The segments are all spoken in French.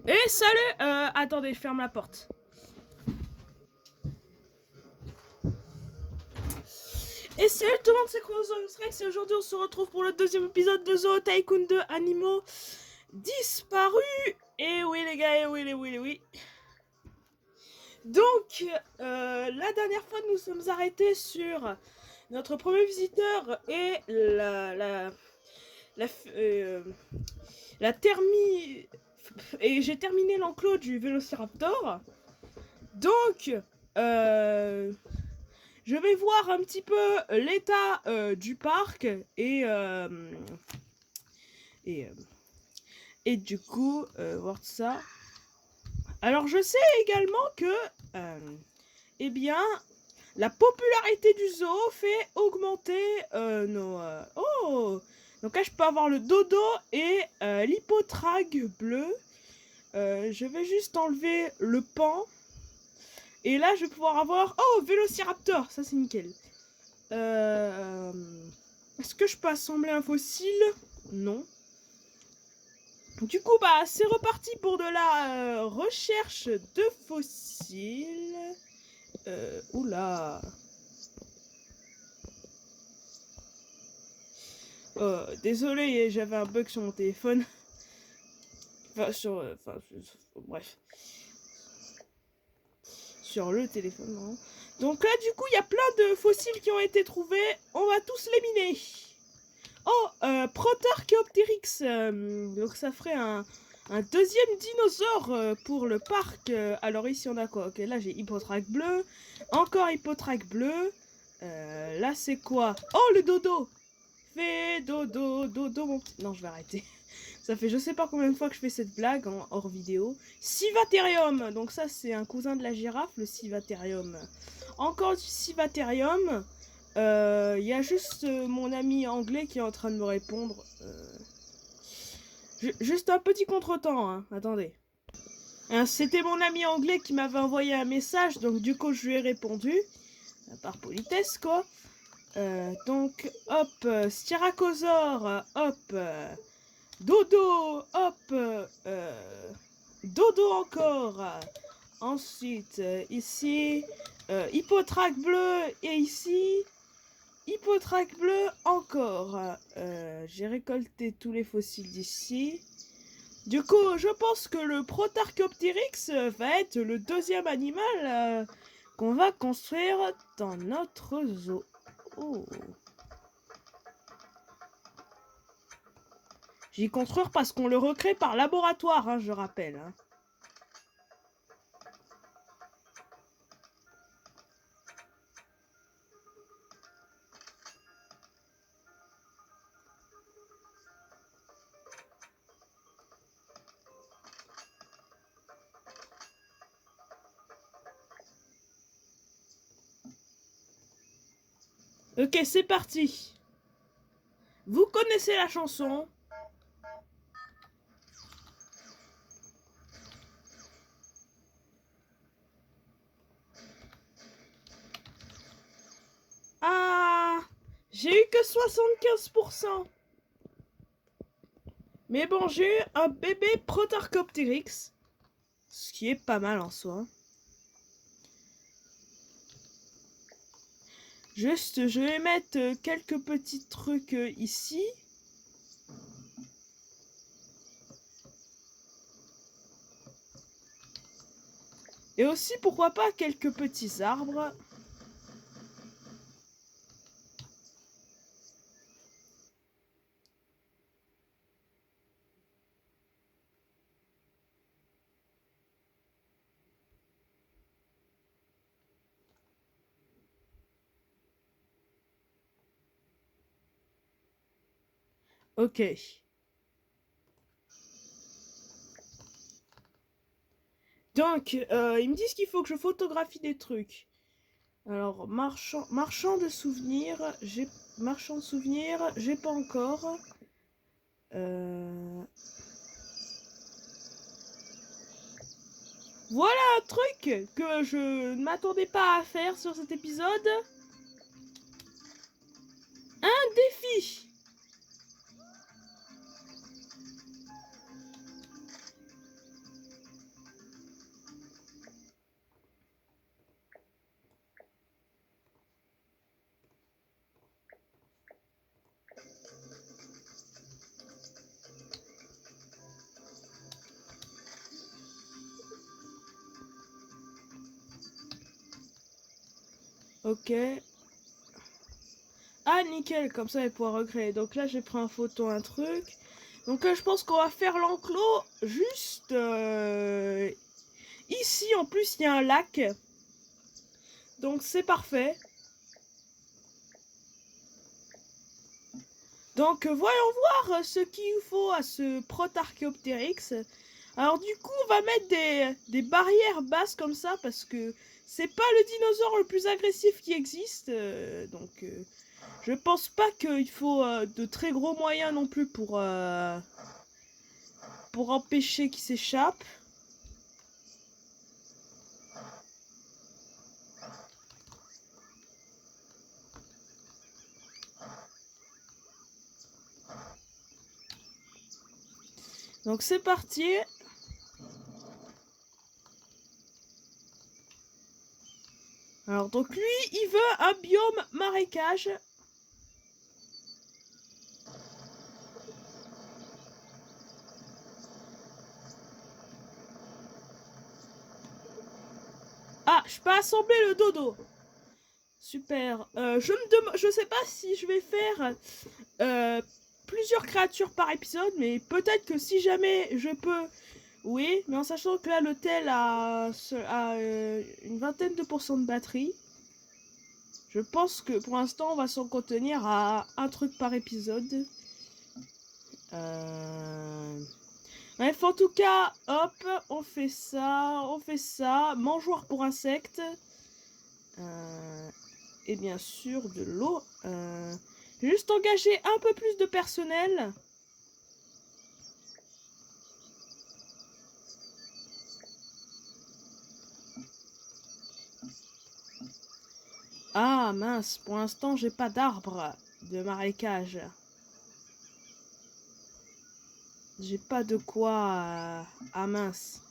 Et salut attendez, je ferme la porte. Et salut tout le monde, c'est Chronosaurus Rex et aujourd'hui on se retrouve pour le deuxième épisode de Zoo Tycoon 2 Animaux disparus. Et oui les gars, et oui. Donc, la dernière fois nous sommes arrêtés sur notre premier visiteur et la thermie... Et j'ai terminé l'enclos du Vélociraptor. Donc, je vais voir un petit peu l'état du parc et, du coup voir ça. Alors je sais également que eh bien la popularité du zoo fait augmenter nos oh, donc là je peux avoir le dodo et l'hypotrague bleu. Je vais juste enlever le pan. Et là, je vais pouvoir avoir... Oh, Vélociraptor, ça c'est nickel. Est-ce que je peux assembler un fossile? Non. Du coup, bah, c'est reparti pour de la recherche de fossiles. Oula. Désolé, j'avais un bug sur mon téléphone. Bref. Sur le téléphone, non. Donc là, du coup, il y a plein de fossiles qui ont été trouvés. On va tous les miner. Oh, Protarchaeopteryx. Donc ça ferait un deuxième dinosaure pour le parc. Alors ici on a quoi? Ok, là j'ai Hippotraque bleu. Encore Hippotraque bleu. Là c'est quoi? Oh, le dodo. Fais dodo, dodo mon petit... Non, je vais arrêter. Ça fait je sais pas combien de fois que je fais cette blague en hors vidéo. Civaterium. Donc ça c'est un cousin de la girafe, le Civaterium. Encore du Civaterium. Y a juste mon ami anglais qui est en train de me répondre. Juste un petit contretemps, hein. Attendez. C'était mon ami anglais qui m'avait envoyé un message, donc du coup je lui ai répondu. Par politesse, quoi. Donc, hop, Styracosaure, hop, dodo, hop, dodo encore. Ensuite, ici, Hippotraque bleu, et ici... Hippotraque bleu encore. J'ai récolté tous les fossiles d'ici. Du coup, je pense que le Protarchaeopteryx va être le deuxième animal qu'on va construire dans notre zoo. Oh. J'y construire parce qu'on le recrée par laboratoire, hein, je rappelle. Hein. Ok, c'est parti. Vous connaissez la chanson. Ah, j'ai eu que 75%. Mais bon, j'ai eu un bébé Protarchaeopteryx. Ce qui est pas mal en soi. Juste, je vais mettre quelques petits trucs ici. Et aussi, pourquoi pas, quelques petits arbres. Ok. Donc, ils me disent qu'il faut que je photographie des trucs. Alors, marchand de souvenirs, marchand de souvenirs, j'ai pas encore. Voilà un truc que je ne m'attendais pas à faire sur cet épisode. Un défi. Ok. Ah, nickel, comme ça, elle pourra recréer. Donc là, j'ai pris en photo un truc. Donc je pense qu'on va faire l'enclos juste ici. En plus, il y a un lac. Donc c'est parfait. Donc voyons voir ce qu'il faut à ce Protarchaeopteryx. Alors du coup, on va mettre des barrières basses comme ça parce que c'est pas le dinosaure le plus agressif qui existe. Je pense pas qu'il faut de très gros moyens non plus pour empêcher qu'il s'échappe. Donc c'est parti. Alors donc lui, il veut un biome marécage. Ah, je peux assembler le dodo. Super. Je sais pas si je vais faire plusieurs créatures par épisode, mais peut-être que si jamais je peux, oui, mais en sachant que là l'hôtel a une vingtaine de pourcents de batterie, je pense que pour l'instant on va s'en contenir à un truc par épisode. Bref, en tout cas, hop, on fait ça, mangeoire pour insectes, et bien sûr de l'eau. Juste engager un peu plus de personnel. Ah mince, pour l'instant j'ai pas d'arbre de marécage. J'ai pas de quoi... Ah mince.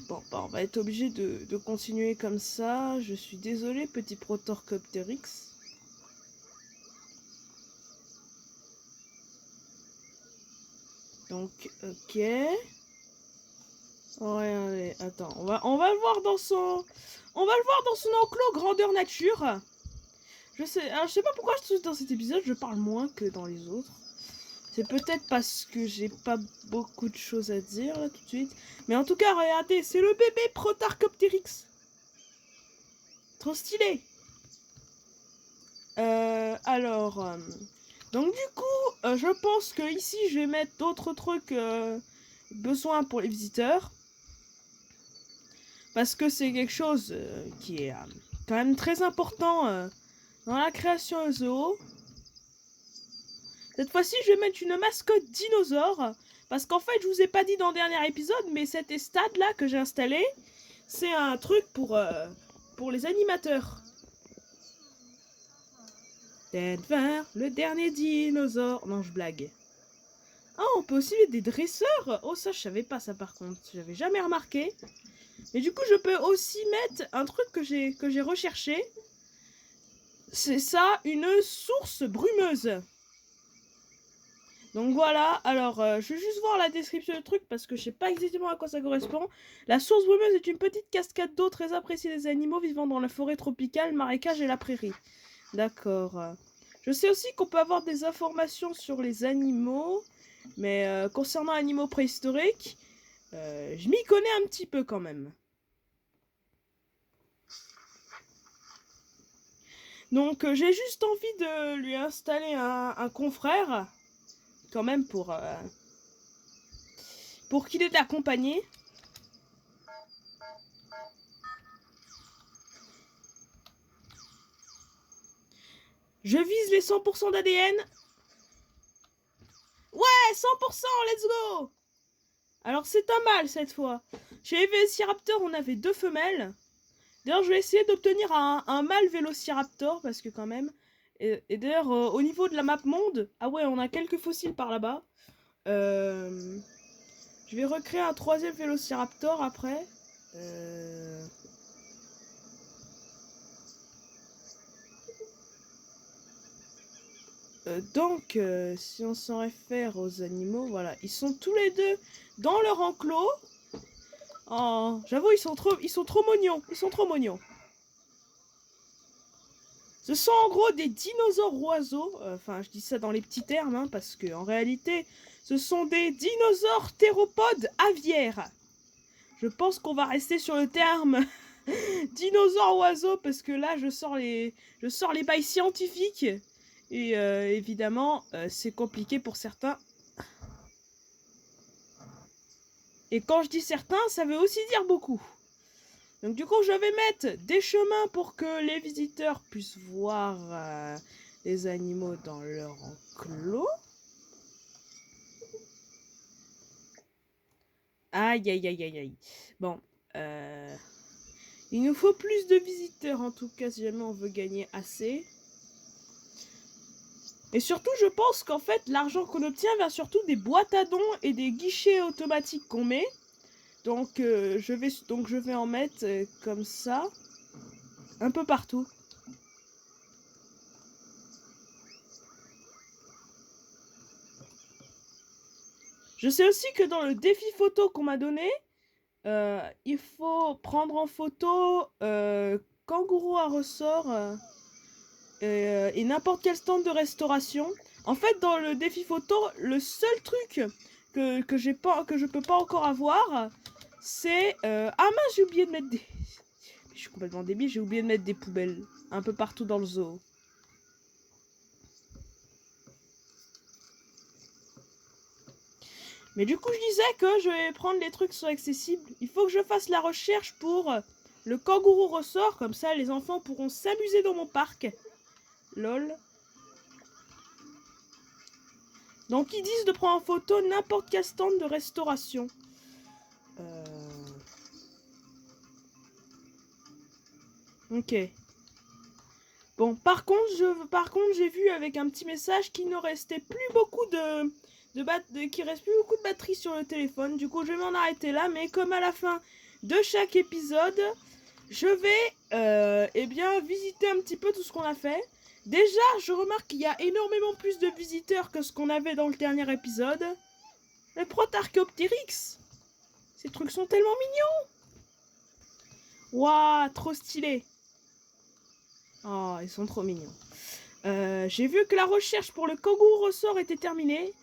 Bon, bah, on va être obligé de continuer comme ça. Je suis désolé, petit Protarchaeopteryx. Donc, ok. Ouais, allez, attends, on va le voir dans son... On va le voir dans son enclos grandeur nature. Je sais pas pourquoi dans cet épisode je parle moins que dans les autres. C'est peut-être parce que j'ai pas beaucoup de choses à dire là tout de suite. Mais en tout cas, regardez, c'est le bébé Protarchaeopteryx. Trop stylé. Donc du coup, je pense que ici je vais mettre d'autres trucs besoin pour les visiteurs. Parce que c'est quelque chose qui est quand même très important dans la création zoo. Cette fois-ci, je vais mettre une mascotte dinosaure. Parce qu'en fait, je vous ai pas dit dans le dernier épisode, mais cet stade là que j'ai installé, c'est un truc pour les animateurs. Denver, le dernier dinosaure. Non, je blague. Ah, on peut aussi mettre des dresseurs. Oh, ça, je savais pas ça par contre. J'avais jamais remarqué. Mais du coup, je peux aussi mettre un truc que j'ai recherché. C'est ça, une source brumeuse. Donc voilà, alors je vais juste voir la description du truc parce que je sais pas exactement à quoi ça correspond. La source brumeuse est une petite cascade d'eau très appréciée des animaux vivant dans la forêt tropicale, marécage et la prairie. D'accord. Je sais aussi qu'on peut avoir des informations sur les animaux, mais concernant animaux préhistoriques, je m'y connais un petit peu quand même. Donc j'ai juste envie de lui installer un confrère, quand même pour qu'il ait accompagné. Je vise les 100% d'ADN. Ouais, 100%, let's go. Alors c'est un mâle cette fois. Chez les Vélociraptors, on avait 2 femelles. D'ailleurs, je vais essayer d'obtenir un mâle Vélociraptor, parce que quand même... Et d'ailleurs, au niveau de la map monde... Ah ouais, on a quelques fossiles par là-bas. Je vais recréer un 3e Vélociraptor après. Donc, si on s'en réfère aux animaux, voilà. Ils sont tous les deux dans leur enclos. Oh, j'avoue, ils sont trop mignons. Ils sont trop mignons. Ce sont en gros des dinosaures oiseaux. Enfin, je dis ça dans les petits termes, hein, parce que en réalité, ce sont des dinosaures théropodes aviaires. Je pense qu'on va rester sur le terme dinosaures oiseaux, parce que là, je sors les bails scientifiques. Et évidemment, c'est compliqué pour certains. Et quand je dis certains, ça veut aussi dire beaucoup. Donc du coup, je vais mettre des chemins pour que les visiteurs puissent voir les animaux dans leur enclos. Aïe, aïe, aïe, aïe, aïe. Bon, il nous faut plus de visiteurs, en tout cas, si jamais on veut gagner assez. Et surtout, je pense qu'en fait, l'argent qu'on obtient vient surtout des boîtes à dons et des guichets automatiques qu'on met. Donc, je vais en mettre comme ça, un peu partout. Je sais aussi que dans le défi photo qu'on m'a donné, il faut prendre en photo kangourou à ressort et n'importe quel stand de restauration. En fait, dans le défi photo, le seul truc que je peux pas encore avoir, c'est ah mince, j'ai oublié de mettre des je suis complètement débile, j'ai oublié de mettre des poubelles un peu partout dans le zoo. Mais du coup, je disais que je vais prendre les trucs qui sont accessibles. Il faut que je fasse la recherche pour le kangourou ressort, comme ça les enfants pourront s'amuser dans mon parc. Lol. Donc ils disent de prendre en photo n'importe quel stand de restauration. Ok. Bon, par contre, j'ai vu avec un petit message qu'il ne restait plus beaucoup qu'il reste plus beaucoup de batterie sur le téléphone. Du coup, je vais m'en arrêter là. Mais comme à la fin de chaque épisode, je vais eh bien visiter un petit peu tout ce qu'on a fait. Déjà, je remarque qu'il y a énormément plus de visiteurs que ce qu'on avait dans le dernier épisode. Le Protarchéoptérix. Ces trucs sont tellement mignons. Waouh, trop stylé. Oh, ils sont trop mignons. J'ai vu que la recherche pour le kangourou ressort était terminée.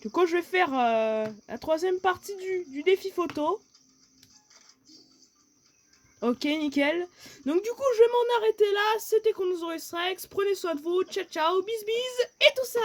Du coup, je vais faire la troisième partie du défi photo. Ok, nickel. Donc du coup, je vais m'en arrêter là. C'était Chronosaurus Rex. Prenez soin de vous. Ciao, ciao, bis, bis, et tout ça.